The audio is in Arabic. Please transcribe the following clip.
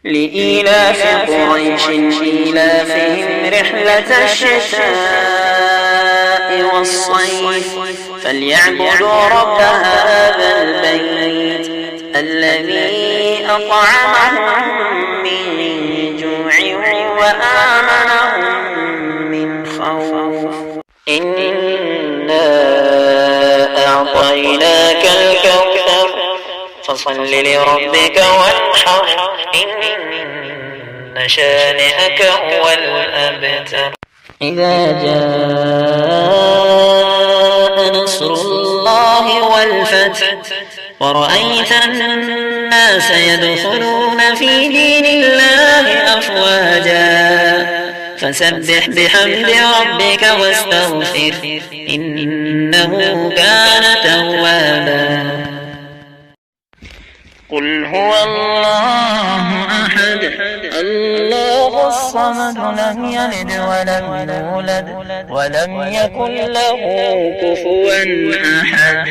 لإيلاف قريش إيلافهم رحلة الشتاء والصيف فليعبدوا رب هذا البيت الذي أطعمهم من جوع وآمنهم من خوف. إنا أعطيناك الكوثر فصل لربك وانحر إن شانئك هو الأبتر. إذا جاء نصر الله والفتح ورأيت الناس يدخلون في دين الله أفواجا فسبح بحمد ربك واستغفر إنه كان توابا. قل هو الله أحد الله الصمد لم يلد ولم يولد ولم يكن له كفوا أحد.